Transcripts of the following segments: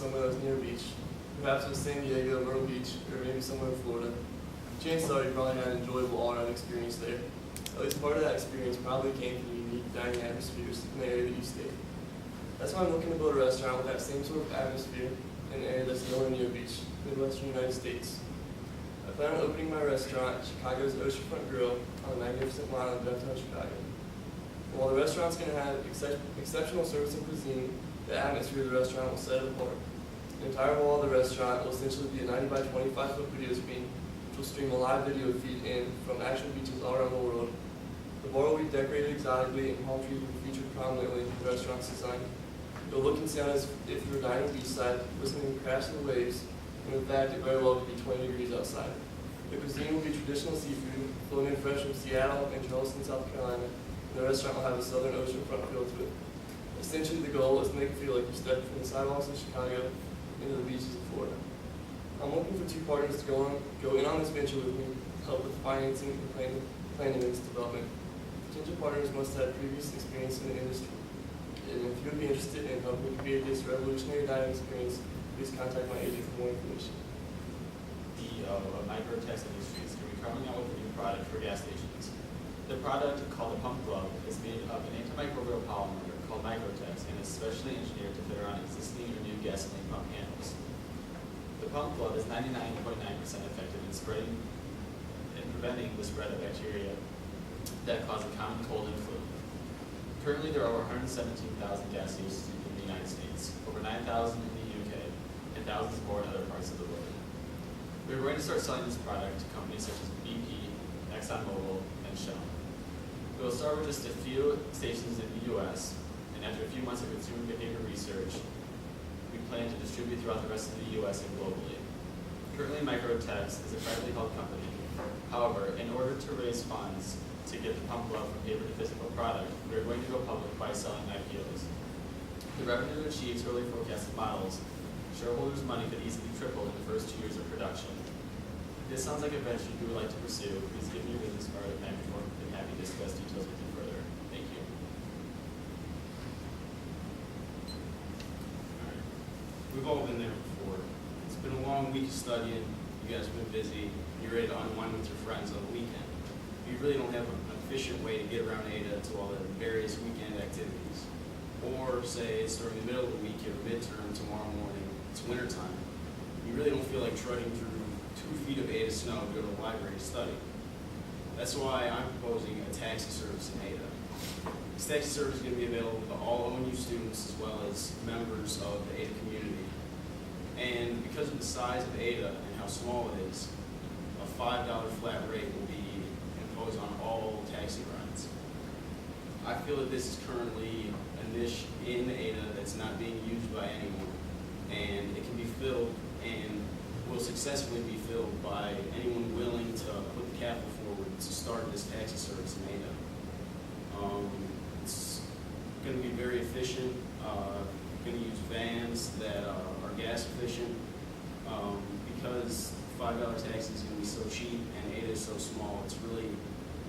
somewhere that was near a beach. Perhaps it was San Diego, Myrtle Beach, or maybe somewhere in Florida. Chances are you probably had an enjoyable all-around experience there. At least part of that experience probably came from the unique dining atmospheres in the area that you stayed. That's why I'm looking to build a restaurant with that same sort of atmosphere in an area that's nowhere near a beach, Midwestern United States. I plan on opening my restaurant at Chicago's Oceanfront Grill on the magnificent mile in downtown Chicago. While the restaurant's going to have exceptional service and cuisine, the atmosphere of the restaurant will set it apart. The entire wall of the restaurant will essentially be a 90 by 25 foot video screen, which will stream a live video feed in from actual beaches all around the world. The bar will be decorated exotically, and palm trees will be featured prominently in the restaurant's design. You'll look and sound as if you were dining beachside, listening to the crash of the waves, and in fact, it very well could be 20 degrees outside. The cuisine will be traditional seafood, flown in fresh from Seattle and Charleston, South Carolina, and the restaurant will have a southern oceanfront feel to it. Essentially, the goal is to make it feel like you stepped from the sidewalks of Chicago into the beaches of Florida. I'm looking for two partners to go in on this venture with me, help with financing and planning its development. Potential partners must have previous experience in the industry. And if you would be interested in helping create this revolutionary dining experience, please contact my agent for more information. CEO of Microtex Industries can be coming out with a new product for gas stations. The product, called the Pump Glove, is made of an antimicrobial polymer called Microtex and is specially engineered to fit around existing or new gasoline pump handles. The Pump Glove is 99.9% effective in spreading and preventing the spread of bacteria that cause a common cold and flu. Currently, there are over 117,000 gas stations in the United States, over 9,000 in the UK, and thousands more in other parts of the world. We are going to start selling this product to companies such as BP, ExxonMobil, and Shell. We will start with just a few stations in the US, and after a few months of consumer behavior research, we plan to distribute throughout the rest of the US and globally. Currently, Microtex is a privately held company. However, in order to raise funds to get the Pump Glove from paper to physical product, we are going to go public by selling IPOs. The revenue achieves early forecasted models. Shareholders' money could easily triple in the first 2 years of production. If this sounds like a venture you would like to pursue, please give me your business card and I'm more than happy to discuss details with you further. Thank you. We've all been there before. It's been a long week of studying. You guys have been busy. You're ready to unwind with your friends on the weekend. You really don't have an efficient way to get around Ada to all the various weekend activities. Or say it's during the middle of the week, you have a midterm tomorrow morning, it's wintertime. You really don't feel like trudging through 2 feet of Ada snow to go to the library to study. That's why I'm proposing a taxi service in Ada. This taxi service is going to be available to all ONU students as well as members of the Ada community. And because of the size of Ada and how small it is, a $5 flat rate will be imposed on all taxi rides. I feel that this is currently a niche in Ada that's not being used by anyone, and it can be filled and will successfully be filled by anyone willing to put the capital forward to start this taxi service in Ada. It's going to be very efficient. Going to use vans that are gas efficient because $5 taxi is going to be so cheap and Ada is so small. It's really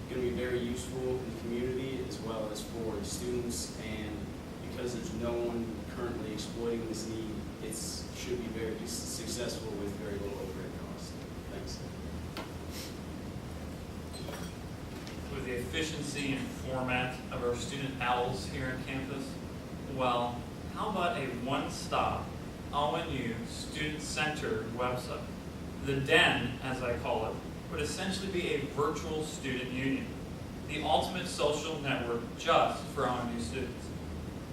going to be very useful in the community as well as for the students, and because there's no one currently exploiting this need, it should be very successful with very little overhead cost. Thanks. With the efficiency and format of our student owls here on campus, well, how about a one-stop ONU student-centered website? The Den, as I call it, would essentially be a virtual student union, the ultimate social network just for ONU students.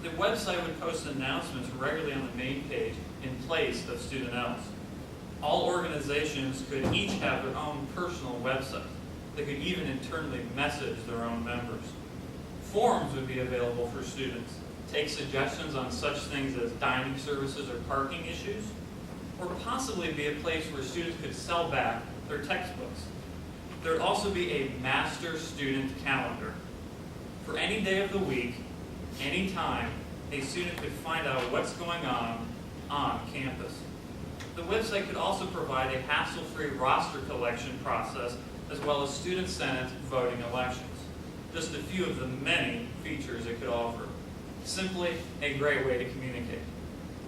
The website would post announcements regularly on the main page in place of student owls. All organizations could each have their own personal website. They could even internally message their own members. Forums would be available for students. Take suggestions on such things as dining services or parking issues, or possibly be a place where students could sell back their textbooks. There would also be a master student calendar. For any day of the week, any time, a student could find out what's going on campus. The website could also provide a hassle-free roster collection process as well as student senate voting elections. Just a few of the many features it could offer. Simply a great way to communicate.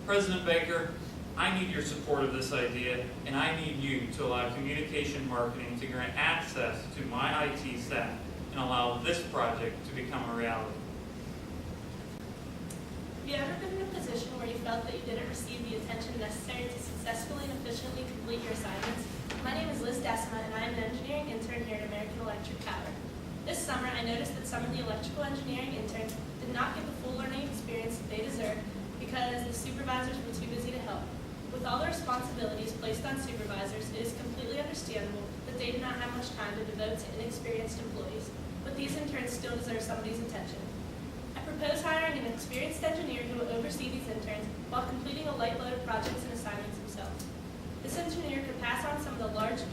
President Baker, I need your support of this idea, and I need you to allow communication marketing to grant access to my IT staff and allow this project to become a reality. Have you ever been in a position where you felt that you didn't receive the attention necessary to successfully and efficiently complete your assignments? My name is Liz Decima, and I am an engineering intern here at American Electric Power. This summer, I noticed that some of the electrical engineering interns did not get the full learning experience that they deserved because the supervisors were too busy to help. With all the responsibilities placed on supervisors, it is completely understandable that they do not have much time to devote to inexperienced employees, but these interns still deserve somebody's attention. I propose hiring an experienced engineer who will oversee these interns while completing a light load of projects and assignments themselves. This engineer could pass on some of the large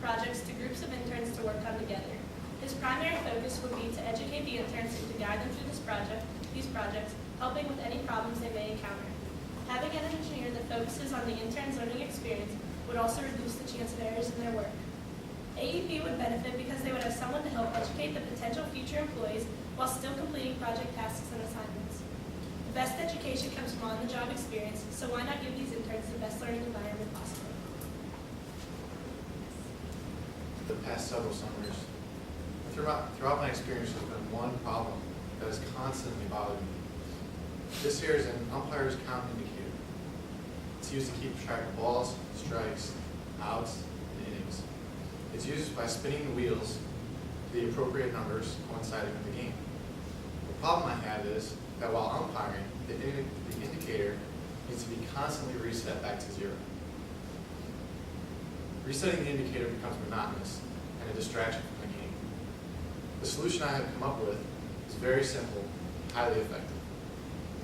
projects to groups of interns to work on together. His primary focus would be to educate the interns and to guide them through these projects, helping with any problems they may encounter. Having an engineer that focuses on the intern's learning experience would also reduce the chance of errors in their work. AEP would benefit because they would have someone to help educate the potential future employees while still completing project tasks and assignments. The best education comes from on-the-job experience, so why not give these interns the best learning environment possible? The past several summers, throughout my experience, there's been one problem that has constantly bothered me. This here is an umpire's count indicator. It's used to keep track of balls, strikes, outs, and innings. It's used by spinning the wheels to the appropriate numbers coinciding with the game. The problem I have is that while umpiring, the indicator needs to be constantly reset back to 0. Resetting the indicator becomes monotonous and a distraction from the game. The solution I have come up with is very simple, highly effective.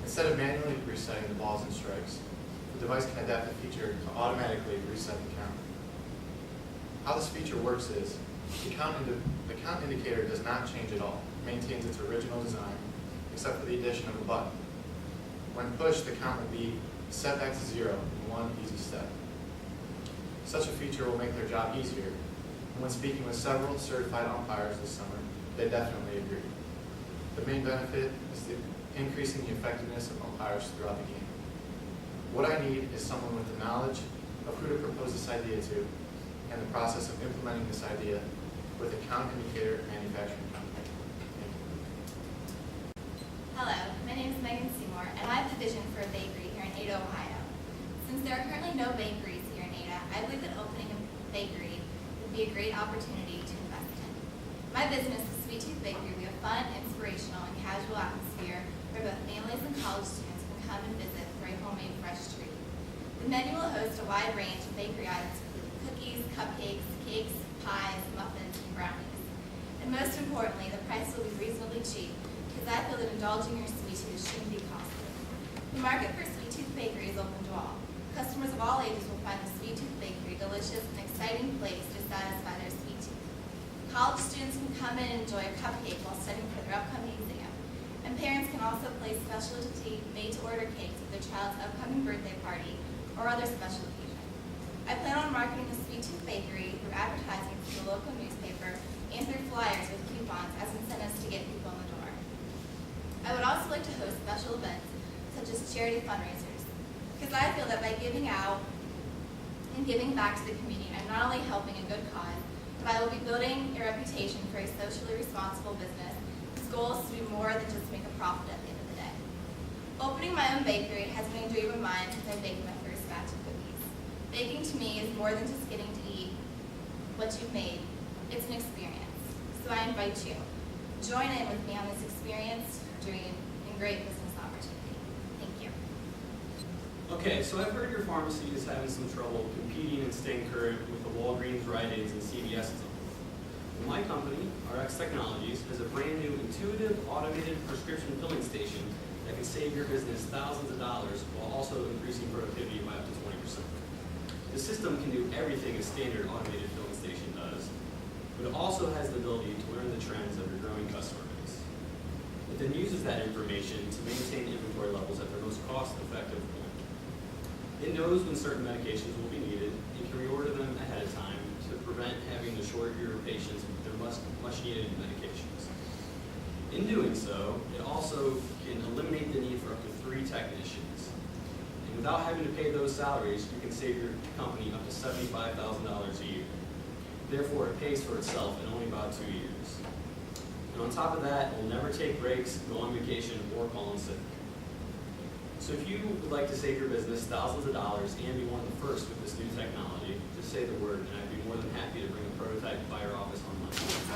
Instead of manually resetting the balls and strikes, the device can adapt a feature to automatically reset the count. How this feature works is, the count indicator does not change at all. It maintains its original design, except for the addition of a button. When pushed, the count will be set back to 0 in one easy step. Such a feature will make their job easier, and when speaking with several certified umpires this summer, they definitely agree. The main benefit is increasing the effectiveness of umpires throughout the game. What I need is someone with the knowledge of who to propose this idea to and the process of implementing this idea with a count indicator manufacturing company. Thank you. Hello, my name is Megan Seymour, and I have the vision for a bakery here in Ada, Ohio. Since there are currently no bakeries here in Ada, I believe that opening a bakery would be a great opportunity to invest in. My business, the Sweet Tooth Bakery, will be a fun, inspirational, and casual atmosphere where both families and college students can come and visit for a homemade fresh treat. The menu will host a wide range of bakery items including cookies, cupcakes, cakes, pies, muffins, and brownies. And most importantly, the price will be reasonably cheap because I feel that indulging your sweet tooth shouldn't be costly. The market for Sweet Tooth Bakery is open to all. Customers of all ages will find the Sweet Tooth Bakery a delicious and exciting place to satisfy their sweet tooth. College students can come in and enjoy a cupcake while studying for their upcoming exam. And parents can also place specialty made-to-order cakes at their child's upcoming birthday party or other special occasion. I plan on marketing the Sweet Tooth Bakery through advertising through the local newspaper and through flyers with coupons as incentives to get people in the door. I would also like to host special events such as charity fundraisers, because I feel that by giving out and giving back to the community, I'm not only helping a good cause, but I will be building a reputation for a socially responsible business whose goal is to do more than just make a profit at the end of the day. Opening my own bakery has been a dream of mine since I baked my first batch of cookies. Baking to me is more than just getting to eat what you've made. It's an experience. So I invite you, join in with me on this experience, dream, and great business opportunity. Thank you. Okay, so I've heard your pharmacy is having some trouble competing and staying current with the Walgreens, Rite Aids, and CVS's. Well, my company, RX Technologies, has a brand new intuitive automated prescription filling station that can save your business thousands of dollars while also increasing productivity by up to 20%. The system can do everything a standard automated filling station does, but it also has the ability to learn the trends of your growing customer base. It then uses that information to maintain inventory levels at their most cost-effective point. It knows when certain medications will be needed and can reorder them ahead of time to prevent having to short your patients with their much needed medications. In doing so, it also can eliminate the need for up to 3 technicians. And without having to pay those salaries, you can save your company up to $75,000 a year. Therefore, it pays for itself in only about 2 years. And on top of that, we'll never take breaks, go on vacation, or call in sick. So if you would like to save your business thousands of dollars and be one of the first with this new technology, just say the word, and I'd be more than happy to bring a prototype by your office on Monday.